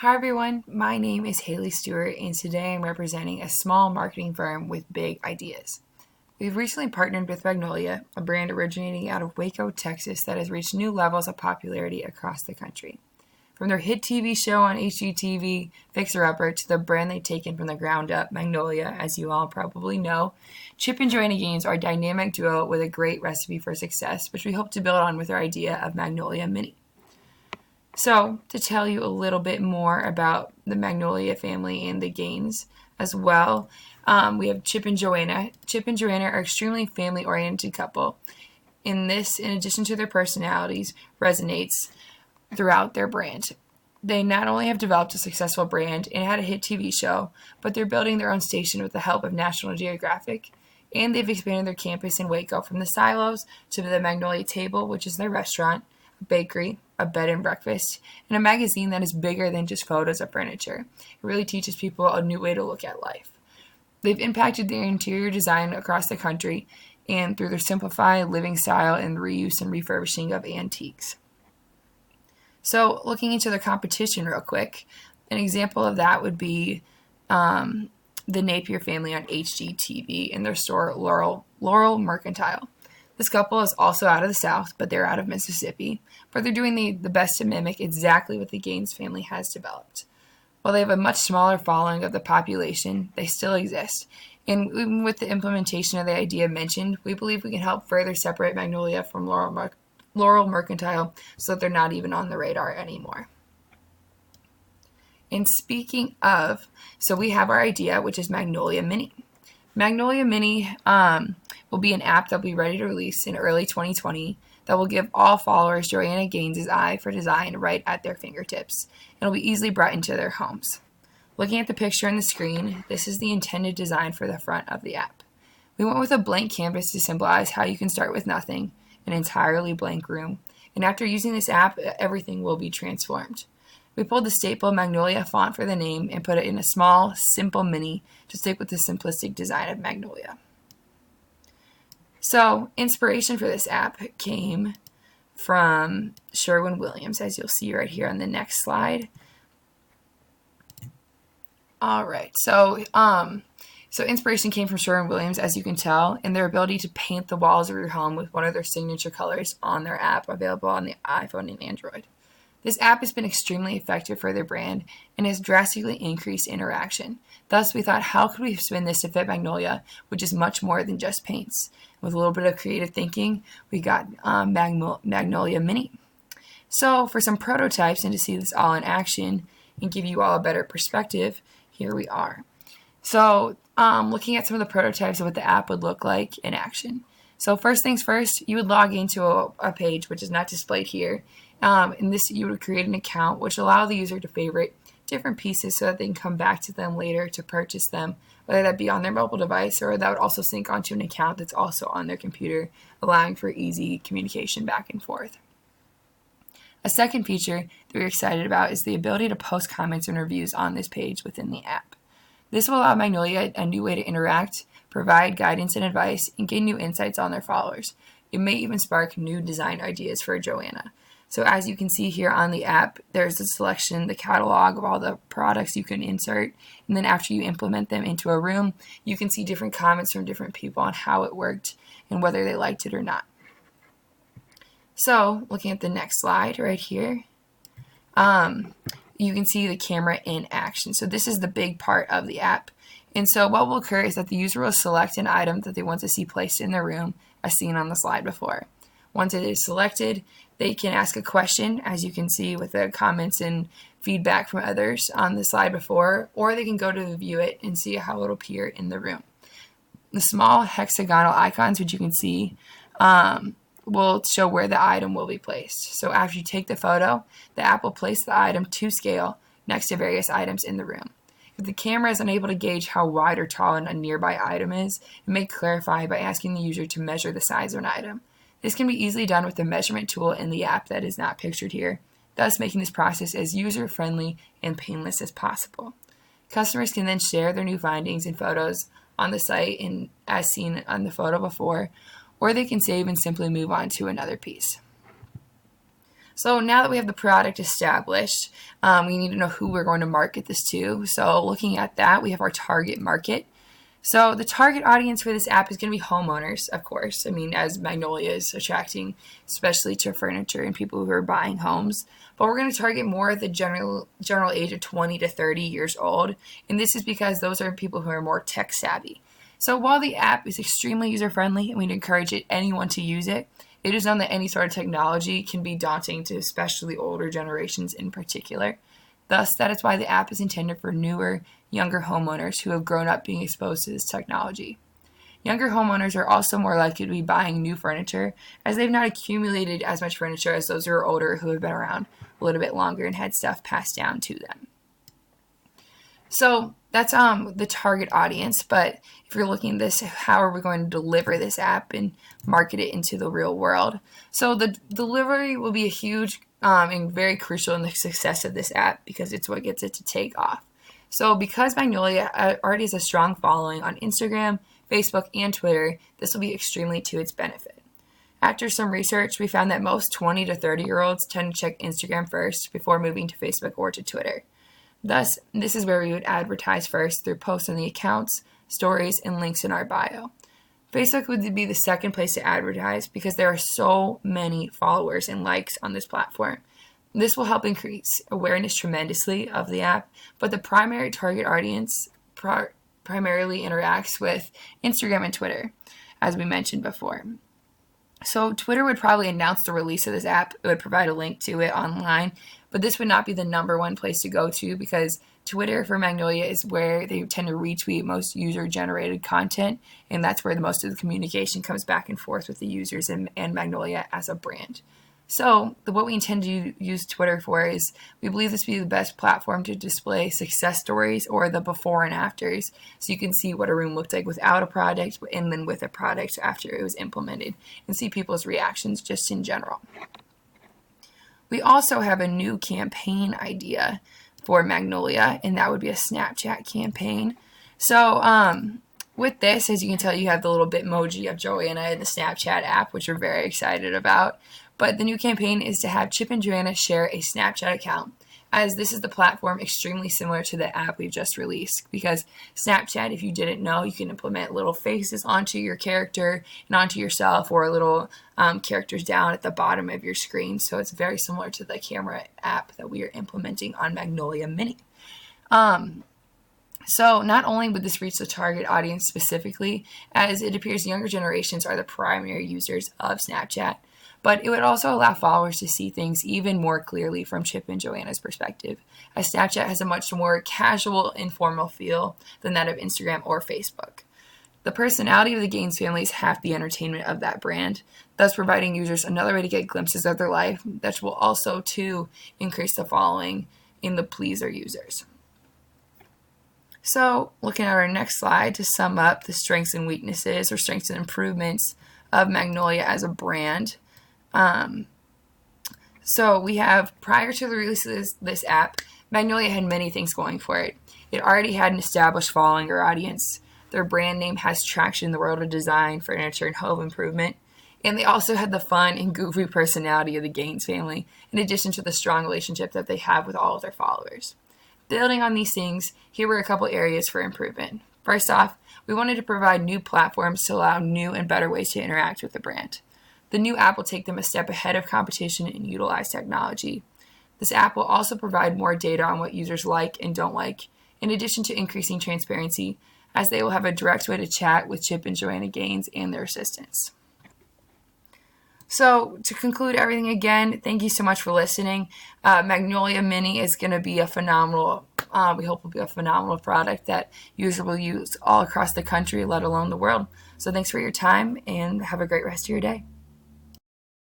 Hi everyone, my name is Haley Stewart and today I'm representing a small marketing firm with big ideas. We've recently partnered with Magnolia, a brand originating out of Waco, Texas that has reached new levels of popularity across the country. From their hit TV show on HGTV, Fixer Upper, to the brand they've taken from the ground up, Magnolia, as you all probably know, Chip and Joanna Gaines are a dynamic duo with a great recipe for success, which we hope to build on with our idea of Magnolia Mini. So, to tell you a little bit more about the Magnolia family and the Gaines as well, we have Chip and Joanna. Chip and Joanna are extremely family-oriented couple. In addition to their personalities, resonates throughout their brand. They not only have developed a successful brand and had a hit TV show, but they're building their own station with the help of National Geographic. And they've expanded their campus in Waco from the Silos to the Magnolia Table, which is their restaurant, a bakery, a bed and breakfast, and a magazine that is bigger than just photos of furniture. It really teaches people a new way to look at life. They've impacted their interior design across the country and through their simplified living style and reuse and refurbishing of antiques. So looking into the competition real quick, an example of that would be the Napier family on HGTV in their store Laurel Mercantile. This couple is also out of the South, but they're out of Mississippi, but they're doing the best to mimic exactly what the Gaines family has developed. While they have a much smaller following of the population, they still exist. And even with the implementation of the idea mentioned, we believe we can help further separate Magnolia from Laurel Mercantile so that they're not even on the radar anymore. And speaking of, so we have our idea, which is Magnolia Mini. Magnolia Mini will be an app that will be ready to release in early 2020 that will give all followers Joanna Gaines' eye for design right at their fingertips. It'll be easily brought into their homes. Looking at the picture on the screen, this is the intended design for the front of the app. We went with a blank canvas to symbolize how you can start with nothing, an entirely blank room, and after using this app, everything will be transformed. We pulled the staple Magnolia font for the name and put it in a small, simple mini to stick with the simplistic design of Magnolia. So, inspiration for this app came from Sherwin-Williams, as you'll see right here on the next slide. All right, so inspiration came from Sherwin-Williams, as you can tell, and their ability to paint the walls of your home with one of their signature colors on their app, available on the iPhone and Android. This app has been extremely effective for their brand and has drastically increased interaction. Thus, we thought, how could we spin this to fit Magnolia, which is much more than just paints? With a little bit of creative thinking, we got Magnolia Mini. So, for some prototypes and to see this all in action and give you all a better perspective, here we are. So, looking at some of the prototypes of what the app would look like in action. So first things first, you would log into a page, which is not displayed here. And this, you would create an account, which allow the user to favorite different pieces so that they can come back to them later to purchase them, whether that be on their mobile device or that would also sync onto an account that's also on their computer, allowing for easy communication back and forth. A second feature that we're excited about is the ability to post comments and reviews on this page within the app. This will allow Magnolia a new way to interact, provide guidance and advice, and gain new insights on their followers. It may even spark new design ideas for Joanna. So as you can see here on the app, there's a selection, the catalog of all the products you can insert. And then after you implement them into a room, you can see different comments from different people on how it worked and whether they liked it or not. So looking at the next slide right here, you can see the camera in action. So this is the big part of the app. And so what will occur is that the user will select an item that they want to see placed in their room, as seen on the slide before. Once it is selected, they can ask a question, as you can see with the comments and feedback from others on the slide before, or they can go to view it and see how it'll appear in the room. The small hexagonal icons, which you can see, will show where the item will be placed. So after you take the photo, the app will place the item to scale next to various items in the room. If the camera is unable to gauge how wide or tall a nearby item is, it may clarify by asking the user to measure the size of an item. This can be easily done with the measurement tool in the app that is not pictured here, thus making this process as user-friendly and painless as possible. Customers can then share their new findings and photos on the site, and as seen on the photo before, or they can save and simply move on to another piece. So now that we have the product established, we need to know who we're going to market this to. So looking at that, we have our target market. So the target audience for this app is going to be homeowners, of course. I mean, as Magnolia is attracting especially to furniture and people who are buying homes. But we're going to target more the general age of 20 to 30 years old. And this is because those are people who are more tech savvy. So while the app is extremely user-friendly and we'd encourage anyone to use it, it is known that any sort of technology can be daunting to especially older generations in particular. Thus, that is why the app is intended for newer, younger homeowners who have grown up being exposed to this technology. Younger homeowners are also more likely to be buying new furniture as they've not accumulated as much furniture as those who are older who have been around a little bit longer and had stuff passed down to them. So that's the target audience, but if you're looking at this, how are we going to deliver this app and market it into the real world? So the delivery will be a huge and very crucial in the success of this app because it's what gets it to take off. So because Magnolia already has a strong following on Instagram, Facebook, and Twitter, this will be extremely to its benefit. After some research, we found that most 20 to 30-year-olds tend to check Instagram first before moving to Facebook or to Twitter. Thus, this is where we would advertise first through posts on the accounts, stories, and links in our bio. Facebook would be the second place to advertise because there are so many followers and likes on this platform. This will help increase awareness tremendously of the app, but the primary target audience primarily interacts with Instagram and Twitter, as we mentioned before. So Twitter would probably announce the release of this app. It would provide a link to it online, but this would not be the number one place to go to because Twitter for Magnolia is where they tend to retweet most user-generated content, and that's where the most of the communication comes back and forth with the users and Magnolia as a brand. So what we intend to use Twitter for is we believe this will be the best platform to display success stories or the before and afters so you can see what a room looked like without a product and then with a product after it was implemented and see people's reactions just in general. We also have a new campaign idea for Magnolia, and that would be a Snapchat campaign. So with this, as you can tell, you have the little Bitmoji of Joanna in the Snapchat app, which we're very excited about. But the new campaign is to have Chip and Joanna share a Snapchat account, as this is the platform extremely similar to the app we've just released. Because Snapchat, if you didn't know, you can implement little faces onto your character and onto yourself, or little characters down at the bottom of your screen. So it's very similar to the camera app that we are implementing on Magnolia Mini. So not only would this reach the target audience specifically, as it appears younger generations are the primary users of Snapchat, but it would also allow followers to see things even more clearly from Chip and Joanna's perspective, as Snapchat has a much more casual, informal feel than that of Instagram or Facebook. The personality of the Gaines family is half the entertainment of that brand, thus providing users another way to get glimpses of their life that will also, too, increase the following in the pleaser users. So, looking at our next slide to sum up the strengths and weaknesses or strengths and improvements of Magnolia as a brand. So we have, prior to the release of this app, Magnolia had many things going for it. It already had an established following or audience. Their brand name has traction in the world of design, furniture, and home improvement. And they also had the fun and goofy personality of the Gaines family, in addition to the strong relationship that they have with all of their followers. Building on these things, here were a couple areas for improvement. First off, we wanted to provide new platforms to allow new and better ways to interact with the brand. The new app will take them a step ahead of competition and utilize technology. This app will also provide more data on what users like and don't like, in addition to increasing transparency, as they will have a direct way to chat with Chip and Joanna Gaines and their assistants. So to conclude everything again, thank you so much for listening. Magnolia Mini is going to be a phenomenal, we hope will be a phenomenal product that users will use all across the country, let alone the world. So thanks for your time and have a great rest of your day.